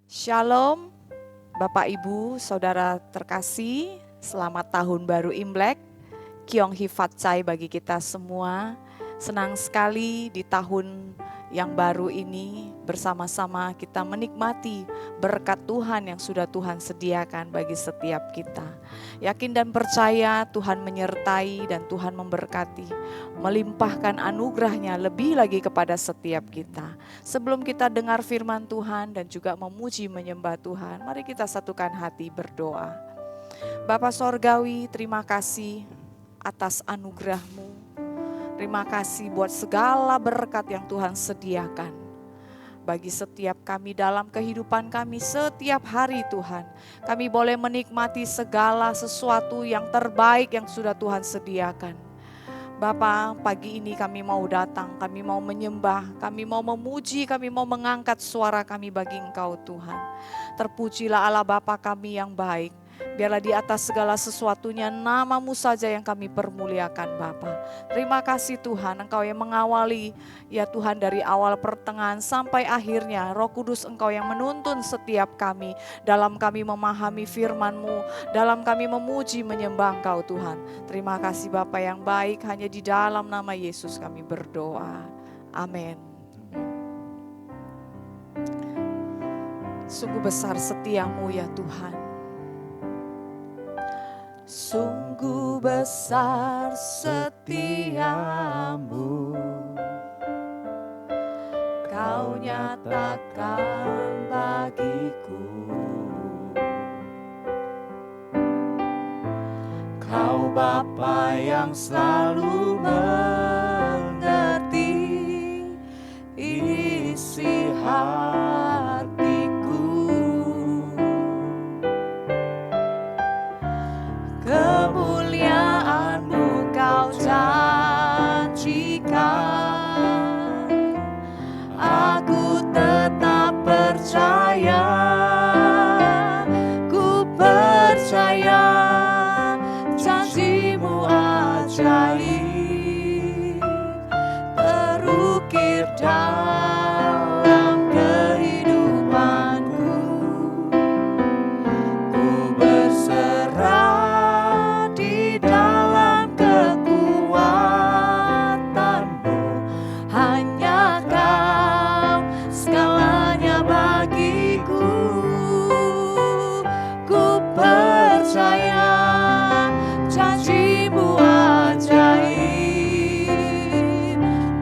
Shalom, Bapak Ibu, Saudara terkasih, selamat tahun baru Imlek, Kyong Hee Fat Chai bagi kita semua. Senang sekali di tahun yang baru ini bersama-sama kita menikmati berkat Tuhan yang sudah Tuhan sediakan bagi setiap kita. Yakin dan percaya Tuhan menyertai dan Tuhan memberkati, melimpahkan anugerahnya lebih lagi kepada setiap kita. Sebelum kita dengar firman Tuhan dan juga memuji menyembah Tuhan, mari kita satukan hati berdoa. Bapa Sorgawi, terima kasih atas anugerah-Mu. Terima kasih buat segala berkat yang Tuhan sediakan bagi setiap kami dalam kehidupan kami setiap hari Tuhan. Kami boleh menikmati segala sesuatu yang terbaik yang sudah Tuhan sediakan. Bapa, pagi ini kami mau datang, kami mau menyembah, kami mau memuji, kami mau mengangkat suara kami bagi Engkau Tuhan. Terpujilah Allah Bapa kami yang baik. Biarlah di atas segala sesuatunya nama-Mu saja yang kami permuliakan Bapa. Terima kasih Tuhan, Engkau yang mengawali ya Tuhan dari awal pertengahan sampai akhirnya. Roh Kudus Engkau yang menuntun setiap kami dalam kami memahami firman-Mu, dalam kami memuji menyembah Engkau Tuhan. Terima kasih Bapa yang baik, hanya di dalam nama Yesus kami berdoa. Amin. Sungguh besar setiamu ya Tuhan. Sungguh besar setiamu, Kau nyatakan bagiku. Kau Bapa yang selalu mengerti isi hatiku. Kemuliaan-Mu Kau janjikan, aku tetap percaya, ku percaya janji-Mu ajaib, terukir dalam kehidupanku. Ku berserah di dalam kekuatan-Mu, hanya Kau segalanya bagiku. Ku percaya janji-Mu ajaib,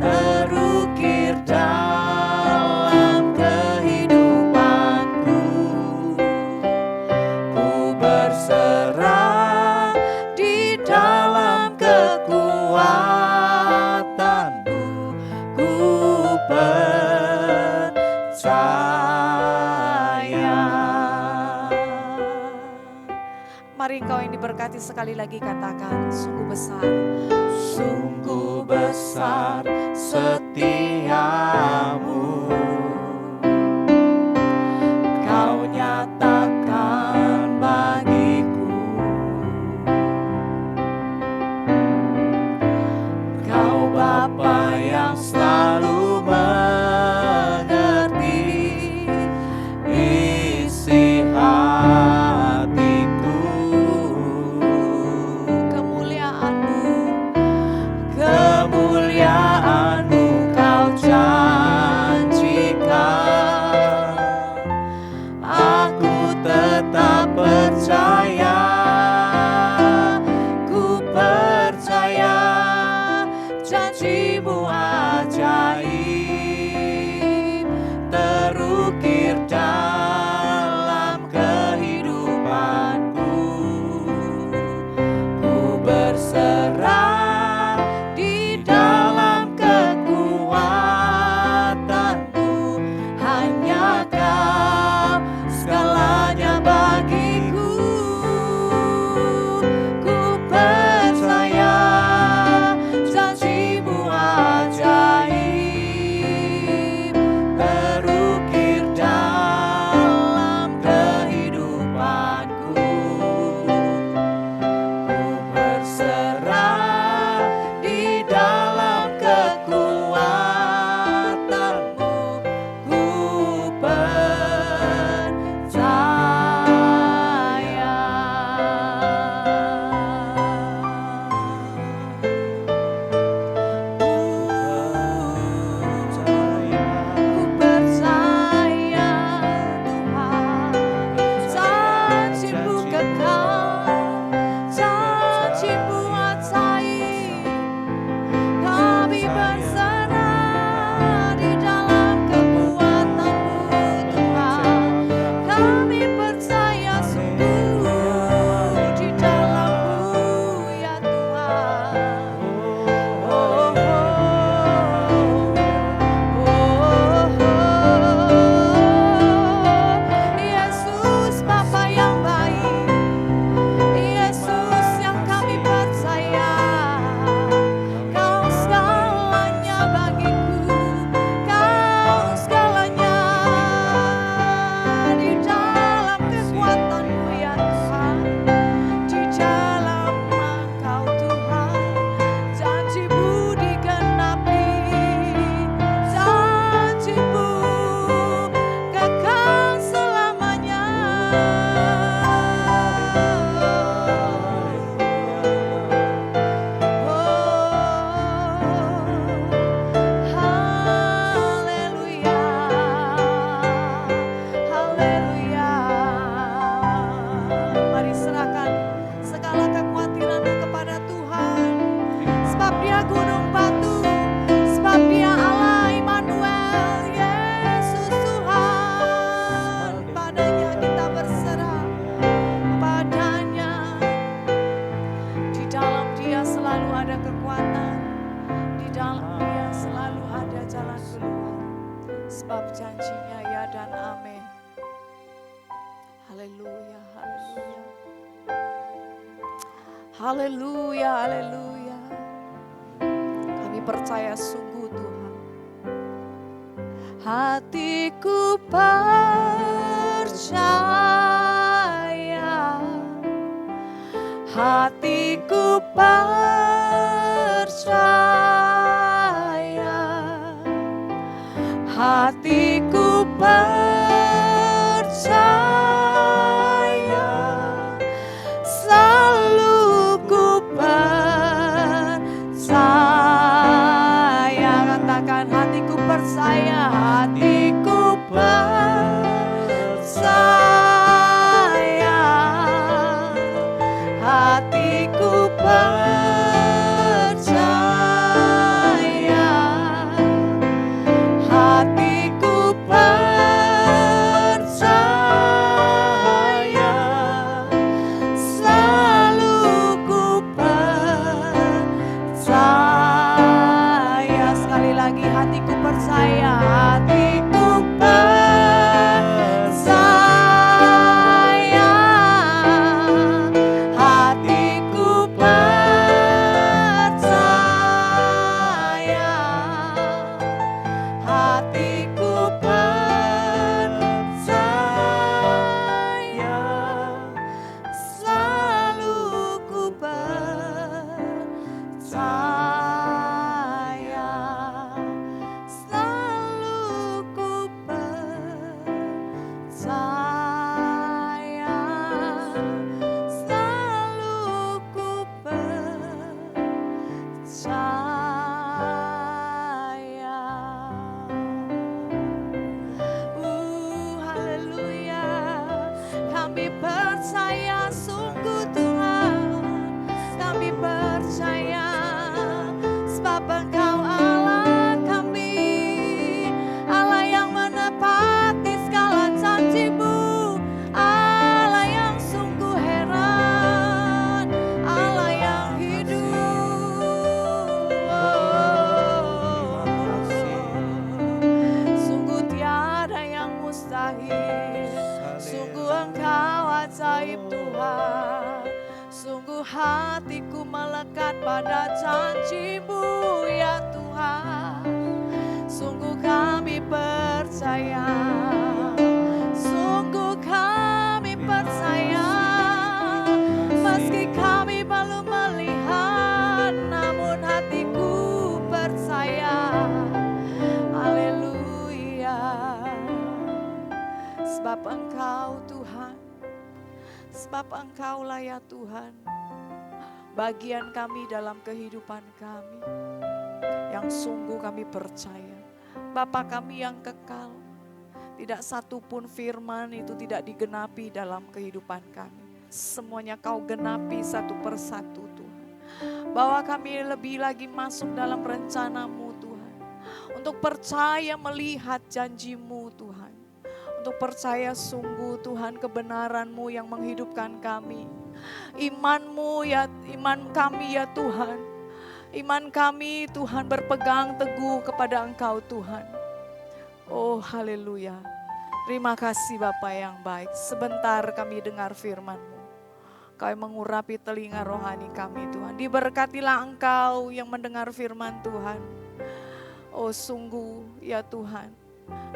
terukir dalam kehidupanku. Ku berserah di dalam kekuatan-Mu, ku percaya. Mari engkau yang diberkati sekali lagi katakan, sungguh besar. Sungguh besar setiamu, Kau nyatakan bagiku. Kau Bapa yang selalu mengerti isi hatiku. Kemuliaan-Mu Kau janjikan, aku haleluya, haleluya. Haleluya, haleluya. Kami percaya sungguh Tuhan. Hatiku percaya, hatiku percaya, hatiku percaya, selalu ku percaya. Katakan hatiku percaya, hatiku percaya, hatiku percaya, hatiku percaya, selalu ku percaya. Sekali lagi hatiku percaya, hatiku percaya, hatiku percaya, hatiku percaya, selalu ku percaya, selalu ku percaya, selalu ku percaya. Haleluya. Kami percaya sungguh Tuhan. Kami percaya sebab Engkau Allah kami, Allah yang menepati segala janji-Mu, Allah yang sungguh heran, Allah yang hidup. Sungguh tiada yang mustahil, sungguh Engkau ajaib Tuhan. Sungguh hatiku melekat pada janji-Mu ya Tuhan. Sungguh kami percaya, sungguh kami percaya. Meski kami belum melihat, namun hatiku percaya. Haleluya. Sebab Engkau Tuhan, sebab Engkaulah ya Tuhan, bagian kami dalam kehidupan kami, yang sungguh kami percaya. Bapa kami yang kekal, tidak satu pun firman itu tidak digenapi dalam kehidupan kami. Semuanya Kau genapi satu persatu Tuhan. Bahwa kami lebih lagi masuk dalam rencana-Mu Tuhan. Untuk percaya melihat janji-Mu Tuhan. Untuk percaya sungguh Tuhan kebenaran-Mu yang menghidupkan kami. Iman-Mu ya, iman kami ya Tuhan. Iman kami Tuhan berpegang teguh kepada Engkau Tuhan. Oh haleluya. Terima kasih Bapa yang baik. Sebentar kami dengar firman-Mu. Kau yang mengurapi telinga rohani kami Tuhan. Diberkatilah Engkau yang mendengar firman Tuhan. Oh sungguh ya Tuhan.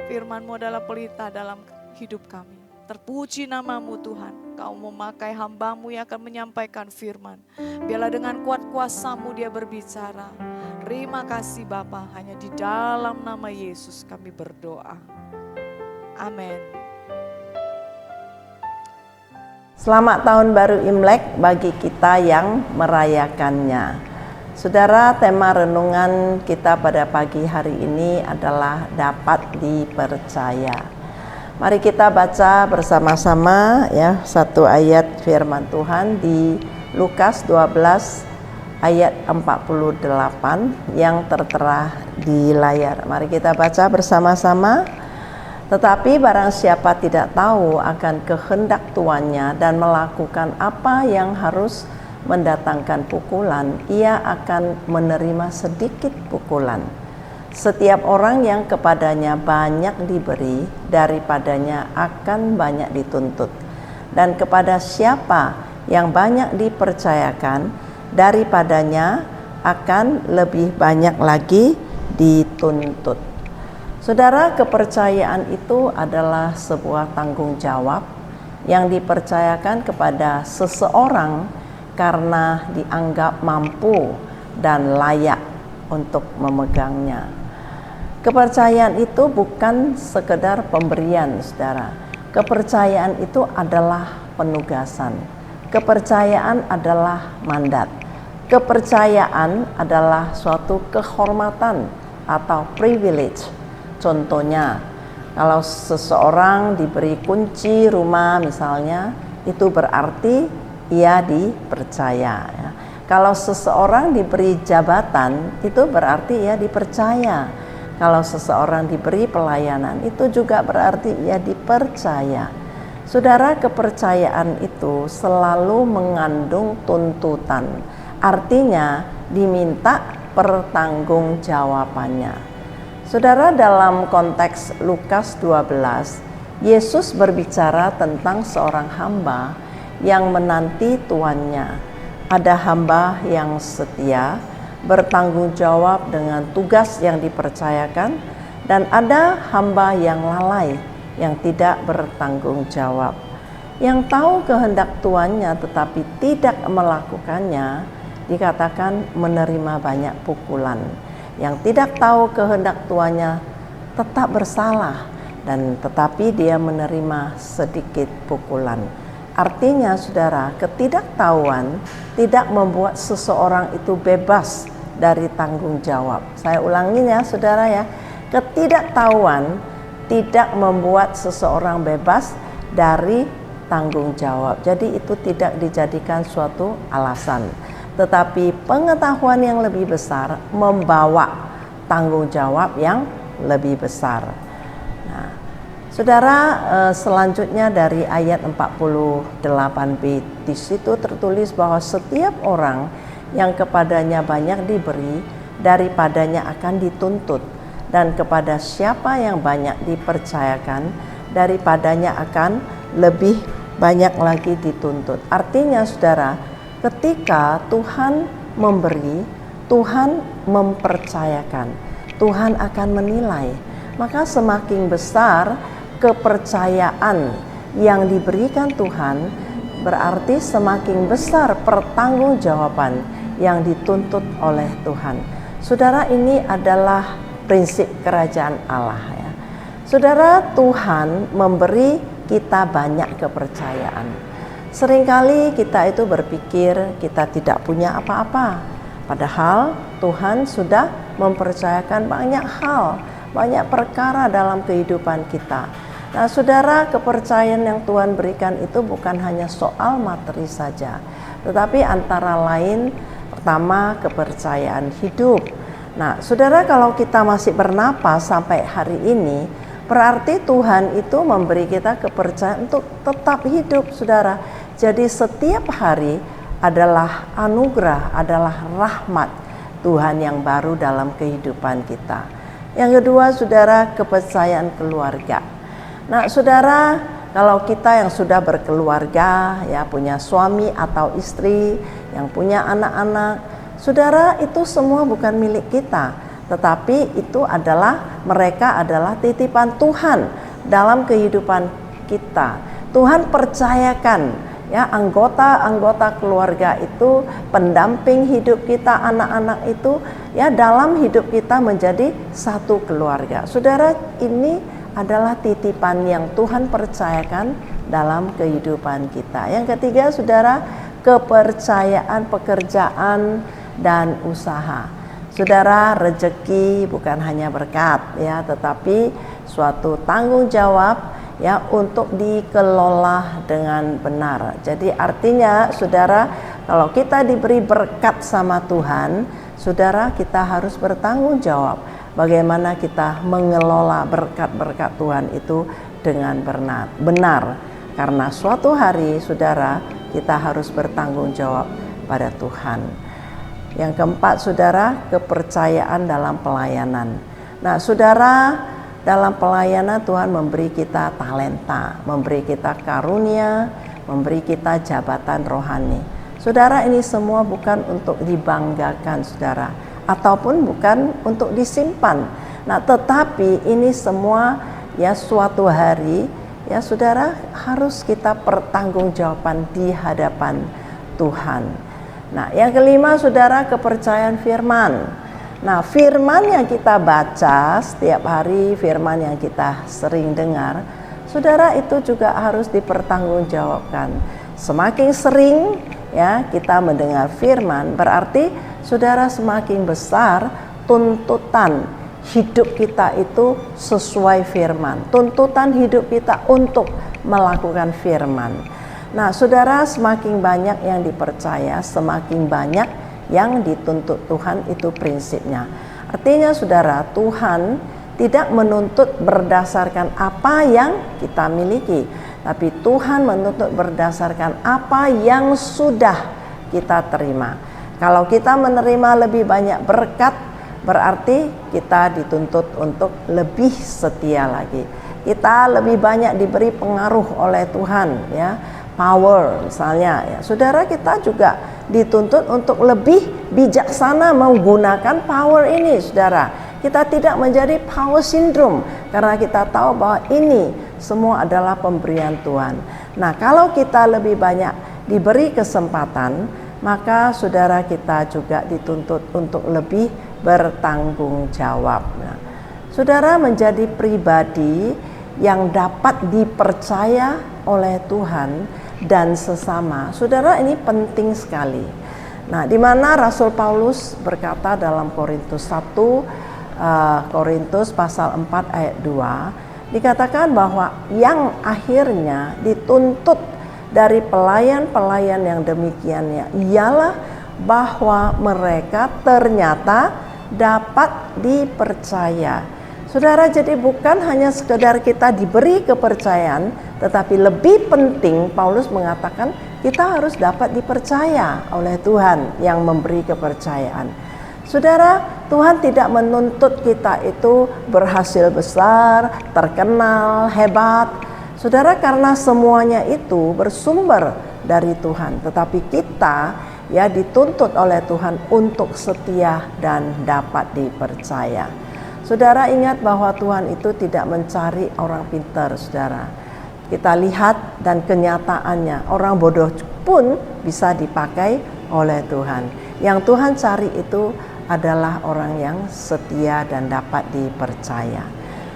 Firman-Mu adalah pelita dalam hidup kami. Terpuji nama-Mu Tuhan. Kau memakai hamba-Mu yang akan menyampaikan firman. Biarlah dengan kuat kuasa-Mu dia berbicara. Terima kasih Bapa. Hanya di dalam nama Yesus kami berdoa. Amin. Selamat Tahun Baru Imlek bagi kita yang merayakannya. Saudara, tema renungan kita pada pagi hari ini adalah dapat dipercaya. Mari kita baca bersama-sama ya satu ayat firman Tuhan di Lukas 12 ayat 48 yang tertera di layar. Mari kita baca bersama-sama. Tetapi barang siapa tidak tahu akan kehendak tuannya dan melakukan apa yang harus mendatangkan pukulan, ia akan menerima sedikit pukulan. Setiap orang yang kepadanya banyak diberi, daripadanya akan banyak dituntut. dan kepada siapa yang banyak dipercayakan, daripadanya akan lebih banyak lagi dituntut. Saudara, kepercayaan itu adalah sebuah tanggung jawab yang dipercayakan kepada seseorang karena dianggap mampu dan layak untuk memegangnya. Kepercayaan itu bukan sekedar pemberian, saudara. Kepercayaan itu adalah penugasan. Kepercayaan adalah mandat. Kepercayaan adalah suatu kehormatan atau privilege. Contohnya, kalau seseorang diberi kunci rumah misalnya, itu berarti ia dipercaya. Ya. Kalau seseorang diberi jabatan, itu berarti ia dipercaya. Kalau seseorang diberi pelayanan, itu juga berarti ia dipercaya. Saudara, kepercayaan itu selalu mengandung tuntutan. Artinya diminta pertanggungjawabannya. Saudara, dalam konteks Lukas 12, Yesus berbicara tentang seorang hamba yang menanti tuannya. Ada hamba yang setia, bertanggung jawab dengan tugas yang dipercayakan, dan ada hamba yang lalai, yang tidak bertanggung jawab. Yang tahu kehendak tuannya tetapi tidak melakukannya, dikatakan menerima banyak pukulan. Yang tidak tahu kehendak tuannya tetap bersalah, dan tetapi dia menerima sedikit pukulan. Artinya, saudara, ketidaktahuan tidak membuat seseorang itu bebas dari tanggung jawab. Saya ulangi ya, saudara ya. Ketidaktahuan tidak membuat seseorang bebas dari tanggung jawab. Jadi itu tidak dijadikan suatu alasan. Tetapi pengetahuan yang lebih besar membawa tanggung jawab yang lebih besar. Nah, saudara, selanjutnya dari ayat 48b, di situ tertulis bahwa setiap orang yang kepadanya banyak diberi, daripadanya akan dituntut, dan kepada siapa yang banyak dipercayakan, daripadanya akan lebih banyak lagi dituntut. Artinya, saudara, ketika Tuhan memberi, Tuhan mempercayakan, Tuhan akan menilai. Maka semakin besar kepercayaan yang diberikan Tuhan, berarti semakin besar pertanggungjawaban yang dituntut oleh Tuhan. Saudara, ini adalah prinsip kerajaan Allah ya. Saudara, Tuhan memberi kita banyak kepercayaan. Seringkali kita itu berpikir kita tidak punya apa-apa, padahal Tuhan sudah mempercayakan banyak hal, banyak perkara dalam kehidupan kita. Nah, saudara, kepercayaan yang Tuhan berikan itu bukan hanya soal materi saja, tetapi antara lain, pertama, kepercayaan hidup. Nah, saudara, kalau kita masih bernapas sampai hari ini, berarti Tuhan itu memberi kita kepercayaan untuk tetap hidup, saudara. Jadi setiap hari adalah anugerah, adalah rahmat Tuhan yang baru dalam kehidupan kita. Yang kedua, saudara, kepercayaan keluarga. Nah, saudara, kalau kita yang sudah berkeluarga, ya punya suami atau istri, yang punya anak-anak, saudara, itu semua bukan milik kita, tetapi itu adalah, mereka adalah titipan Tuhan dalam kehidupan kita. Tuhan percayakan ya anggota-anggota keluarga itu, pendamping hidup kita, anak-anak itu ya dalam hidup kita menjadi satu keluarga. Saudara, ini adalah titipan yang Tuhan percayakan dalam kehidupan kita. Yang ketiga, saudara, kepercayaan pekerjaan dan usaha. Saudara, rezeki bukan hanya berkat ya, tetapi suatu tanggung jawab ya untuk dikelola dengan benar. Jadi artinya, saudara, kalau kita diberi berkat sama Tuhan, saudara, kita harus bertanggung jawab bagaimana kita mengelola berkat-berkat Tuhan itu dengan benar. Karena suatu hari, saudara, kita harus bertanggung jawab pada Tuhan. Yang keempat, saudara, kepercayaan dalam pelayanan. Nah, saudara, dalam pelayanan Tuhan memberi kita talenta, memberi kita karunia, memberi kita jabatan rohani. Saudara, ini semua bukan untuk dibanggakan, saudara, ataupun bukan untuk disimpan. Nah, tetapi ini semua ya suatu hari ya saudara harus kita pertanggungjawaban di hadapan Tuhan. Nah, yang kelima saudara, kepercayaan firman. Nah, firman yang kita baca setiap hari, firman yang kita sering dengar, saudara, itu juga harus dipertanggungjawabkan. Semakin sering ya kita mendengar firman, berarti saudara semakin besar tuntutan hidup kita itu sesuai firman. Tuntutan hidup kita untuk melakukan firman. Nah, saudara, semakin banyak yang dipercaya, semakin banyak yang dituntut Tuhan, itu prinsipnya. Artinya saudara, Tuhan tidak menuntut berdasarkan apa yang kita miliki, tapi Tuhan menuntut berdasarkan apa yang sudah kita terima. Kalau kita menerima lebih banyak berkat, berarti kita dituntut untuk lebih setia lagi. Kita lebih banyak diberi pengaruh oleh Tuhan, ya, power misalnya, ya. Saudara, kita juga dituntut untuk lebih bijaksana menggunakan power ini, saudara. Kita tidak menjadi power syndrome karena kita tahu bahwa ini semua adalah pemberian Tuhan. Nah, kalau kita lebih banyak diberi kesempatan, maka saudara kita juga dituntut untuk lebih bertanggung jawab. Nah, saudara menjadi pribadi yang dapat dipercaya oleh Tuhan dan sesama. Saudara, ini penting sekali. Nah, di mana Rasul Paulus berkata dalam Korintus 1 Korintus pasal 4 ayat 2 dikatakan bahwa yang akhirnya dituntut dari pelayan-pelayan yang demikiannya ialah bahwa mereka ternyata dapat dipercaya. Saudara, jadi bukan hanya sekedar kita diberi kepercayaan, tetapi lebih penting Paulus mengatakan kita harus dapat dipercaya oleh Tuhan yang memberi kepercayaan. Saudara, Tuhan tidak menuntut kita itu berhasil besar, terkenal, hebat. Saudara, karena semuanya itu bersumber dari Tuhan, tetapi kita ya dituntut oleh Tuhan untuk setia dan dapat dipercaya. Saudara, ingat bahwa Tuhan itu tidak mencari orang pintar, saudara. Kita lihat dan kenyataannya, orang bodoh pun bisa dipakai oleh Tuhan. Yang Tuhan cari itu adalah orang yang setia dan dapat dipercaya.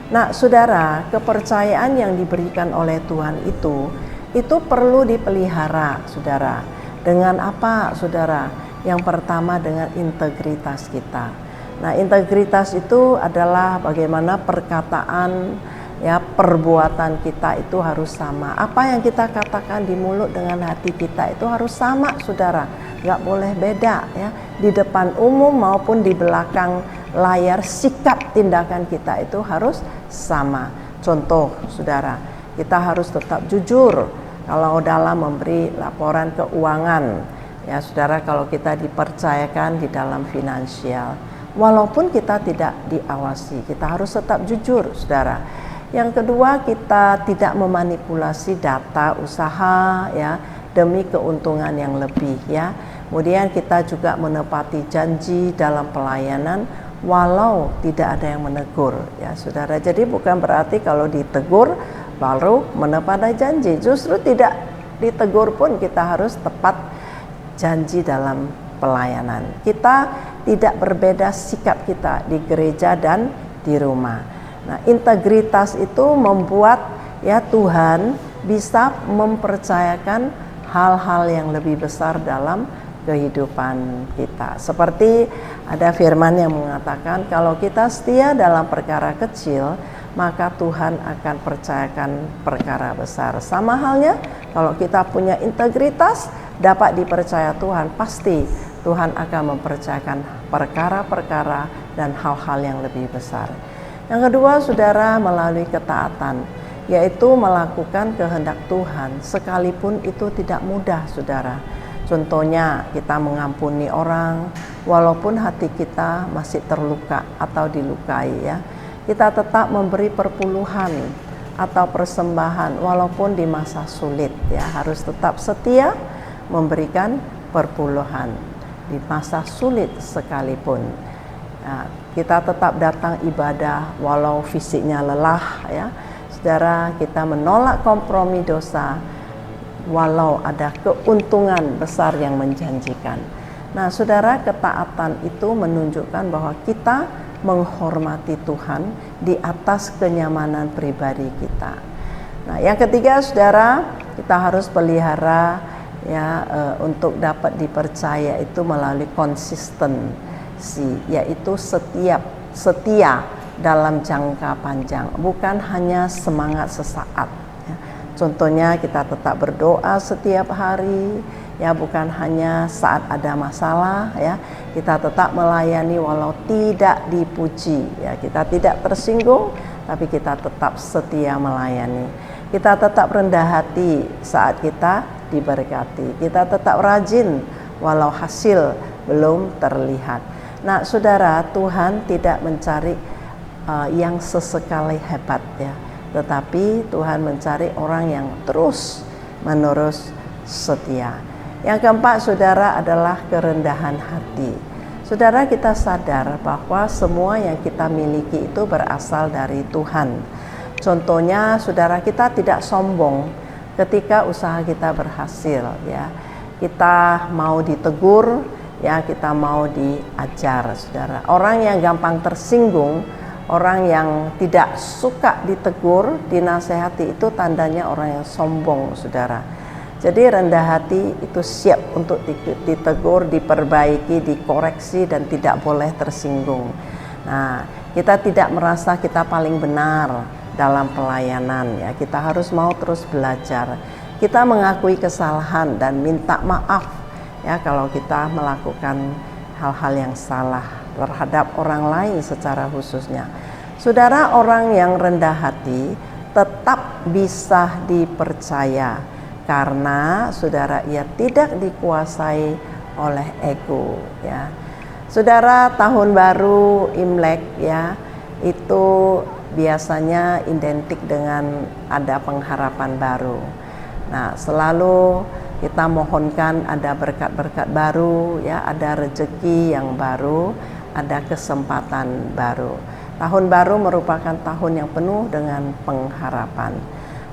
Nah, saudara, kepercayaan yang diberikan oleh Tuhan itu perlu dipelihara, saudara. Dengan apa, saudara? Yang pertama dengan integritas kita. Nah, integritas itu adalah bagaimana perkataan ya, perbuatan kita itu harus sama. Apa yang kita katakan di mulut dengan hati kita itu harus sama, saudara. Nggak boleh beda ya. Di depan umum maupun di belakang layar, sikap tindakan kita itu harus sama. Contoh, saudara, kita harus tetap jujur kalau dalam memberi laporan keuangan. Ya, saudara, kalau kita dipercayakan di dalam finansial, walaupun kita tidak diawasi, kita harus tetap jujur, saudara. Yang kedua, kita tidak memanipulasi data usaha ya demi keuntungan yang lebih ya. Kemudian kita juga menepati janji dalam pelayanan walau tidak ada yang menegur ya, saudara. Jadi bukan berarti kalau ditegur baru menepati janji. Justru tidak ditegur pun kita harus tepat janji dalam pelayanan. Kita tidak berbeda sikap kita di gereja dan di rumah. Nah, integritas itu membuat ya Tuhan bisa mempercayakan hal-hal yang lebih besar dalam kehidupan kita. Seperti ada firman yang mengatakan kalau kita setia dalam perkara kecil, maka Tuhan akan percayakan perkara besar. Sama halnya kalau kita punya integritas, dapat dipercaya Tuhan, pasti Tuhan akan mempercayakan perkara-perkara dan hal-hal yang lebih besar. Yang kedua, saudara, melalui ketaatan, yaitu melakukan kehendak Tuhan, sekalipun itu tidak mudah, saudara. Contohnya, kita mengampuni orang, walaupun hati kita masih terluka atau dilukai ya. Kita tetap memberi perpuluhan, atau persembahan walaupun di masa sulit, ya harus tetap setia memberikan perpuluhan di masa sulit sekalipun. Nah, kita tetap datang ibadah walau fisiknya lelah, ya. Saudara, kita menolak kompromi dosa walau ada keuntungan besar yang menjanjikan. Nah, saudara, ketaatan itu menunjukkan bahwa kita menghormati Tuhan di atas kenyamanan pribadi kita. Nah, yang ketiga, saudara, kita harus pelihara untuk dapat dipercaya itu melalui konsistensi, yaitu setia dalam jangka panjang, bukan hanya semangat sesaat. Contohnya kita tetap berdoa setiap hari, ya bukan hanya saat ada masalah, ya kita tetap melayani walau tidak dipuji, ya kita tidak tersinggung tapi kita tetap setia melayani. Kita tetap rendah hati saat kita diberkati, kita tetap rajin walau hasil belum terlihat. Nah, saudara, Tuhan tidak mencari yang sesekali hebat, ya, tetapi Tuhan mencari orang yang terus menerus setia. Yang keempat, saudara, adalah kerendahan hati. Saudara, kita sadar bahwa semua yang kita miliki itu berasal dari Tuhan. Contohnya, saudara, kita tidak sombong ketika usaha kita berhasil, ya. Kita mau ditegur, ya, kita mau diajar, saudara. Orang yang gampang tersinggung, orang yang tidak suka ditegur, dinasehati, itu tandanya orang yang sombong, saudara. Jadi rendah hati itu siap untuk ditegur, diperbaiki, dikoreksi, dan tidak boleh tersinggung. Nah, kita tidak merasa kita paling benar dalam pelayanan, ya. Kita harus mau terus belajar. Kita mengakui kesalahan dan minta maaf, ya, kalau kita melakukan hal-hal yang salah terhadap orang lain secara khususnya. Saudara, orang yang rendah hati tetap bisa dipercaya karena saudara, ia tidak dikuasai oleh ego, ya. Saudara, tahun baru Imlek, ya, itu biasanya identik dengan ada pengharapan baru. Nah, selalu kita mohonkan ada berkat-berkat baru, ya, ada rezeki yang baru, ada kesempatan baru. Tahun baru merupakan tahun yang penuh dengan pengharapan.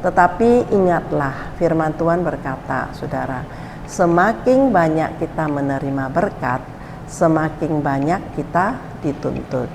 Tetapi ingatlah, firman Tuhan berkata, saudara, semakin banyak kita menerima berkat, semakin banyak kita dituntut.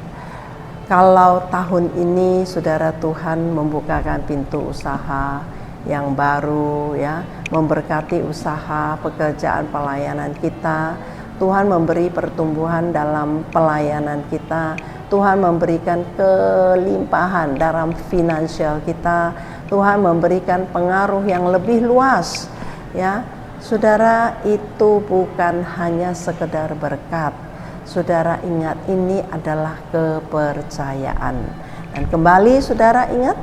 Kalau tahun ini, saudara, Tuhan membukakan pintu usaha yang baru, ya, memberkati usaha, pekerjaan, pelayanan kita. Tuhan memberi pertumbuhan dalam pelayanan kita. Tuhan memberikan kelimpahan dalam finansial kita. Tuhan memberikan pengaruh yang lebih luas, ya. Saudara, itu bukan hanya sekedar berkat. Saudara, ingat, ini adalah kepercayaan. Dan kembali, saudara, ingat,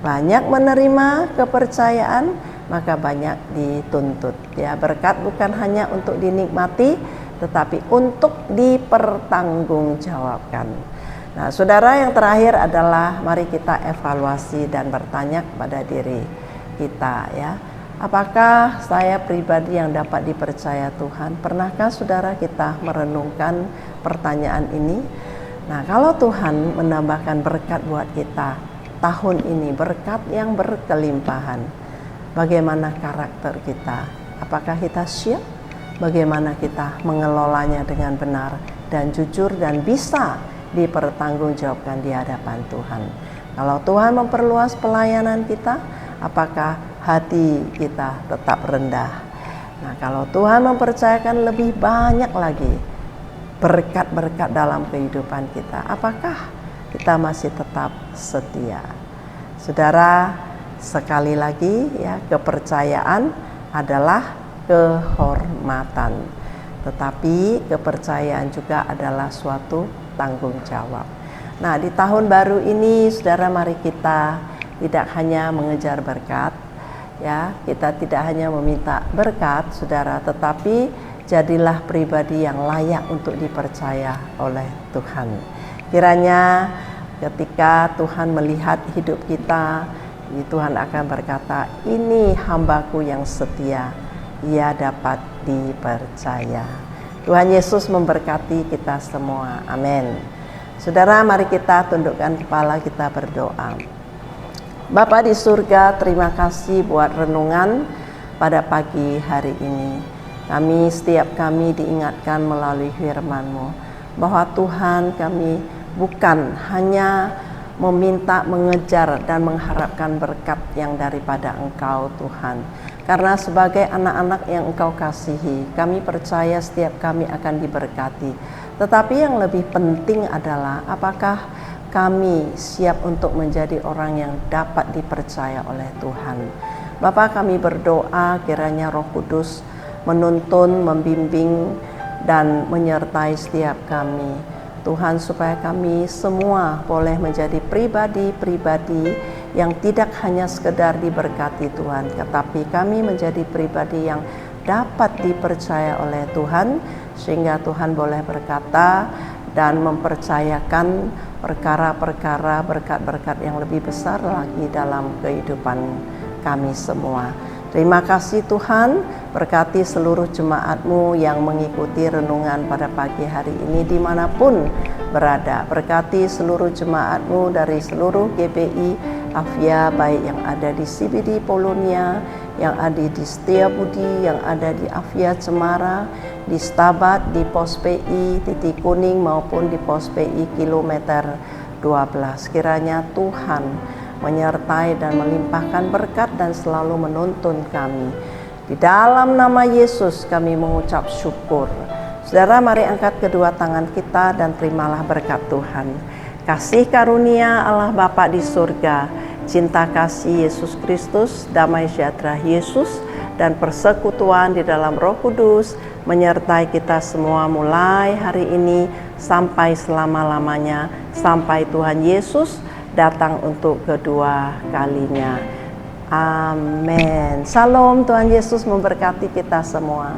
banyak menerima kepercayaan, maka banyak dituntut, ya. Berkat bukan hanya untuk dinikmati, tetapi untuk dipertanggungjawabkan. Nah, saudara, yang terakhir adalah mari kita evaluasi dan bertanya kepada diri kita, ya. Apakah saya pribadi yang dapat dipercaya Tuhan? Pernahkah saudara kita merenungkan pertanyaan ini? Nah, kalau Tuhan menambahkan berkat buat kita tahun ini, berkat yang berkelimpahan, bagaimana karakter kita? Apakah kita siap? Bagaimana kita mengelolanya dengan benar dan jujur dan bisa dipertanggungjawabkan di hadapan Tuhan? Kalau Tuhan memperluas pelayanan kita, apakah hati kita tetap rendah? Nah, kalau Tuhan mempercayakan lebih banyak lagi berkat-berkat dalam kehidupan kita, apakah kita masih tetap setia? Saudara, sekali lagi, ya, kepercayaan adalah kehormatan, tetapi kepercayaan juga adalah suatu tanggung jawab. Nah, di tahun baru ini, saudara, mari kita tidak hanya mengejar berkat, ya, kita tidak hanya meminta berkat, saudara, tetapi jadilah pribadi yang layak untuk dipercaya oleh Tuhan. Kiranya ketika Tuhan melihat hidup kita, Tuhan akan berkata, ini hambaku yang setia, ia dapat dipercaya. Tuhan Yesus memberkati kita semua. Amin. Saudara, mari kita tundukkan kepala, kita berdoa. Bapa di surga, terima kasih buat renungan pada pagi hari ini. Setiap kami diingatkan melalui firman-Mu bahwa Tuhan, kami bukan hanya meminta, mengejar, dan mengharapkan berkat yang daripada Engkau Tuhan. Karena sebagai anak-anak yang Engkau kasihi, kami percaya setiap kami akan diberkati. Tetapi yang lebih penting adalah apakah kami siap untuk menjadi orang yang dapat dipercaya oleh Tuhan. Bapa, kami berdoa kiranya Roh Kudus menuntun, membimbing, dan menyertai setiap kami. Tuhan, supaya kami semua boleh menjadi pribadi-pribadi yang tidak hanya sekedar diberkati Tuhan, tetapi kami menjadi pribadi yang dapat dipercaya oleh Tuhan, sehingga Tuhan boleh berkata dan mempercayakan perkara-perkara, berkat-berkat yang lebih besar lagi dalam kehidupan kami semua. Terima kasih Tuhan, berkati seluruh jemaat-Mu yang mengikuti renungan pada pagi hari ini dimanapun berada. Berkati seluruh jemaat-Mu dari seluruh GBI Afia, baik yang ada di CBD Polonia, yang ada di Setiabudi, yang ada di Afia Cemara, di Stabat, di Pos PI Titik Kuning maupun di Pos PI kilometer 12. Kiranya Tuhan menyertai dan melimpahkan berkat dan selalu menuntun kami. Di dalam nama Yesus kami mengucap syukur. Saudara, mari angkat kedua tangan kita dan terimalah berkat Tuhan. Kasih karunia Allah Bapa di surga, cinta kasih Yesus Kristus, damai sejahtera Yesus, dan persekutuan di dalam Roh Kudus menyertai kita semua mulai hari ini sampai selama-lamanya, sampai Tuhan Yesus datang untuk kedua kalinya. Amin. Shalom, Tuhan Yesus memberkati kita semua.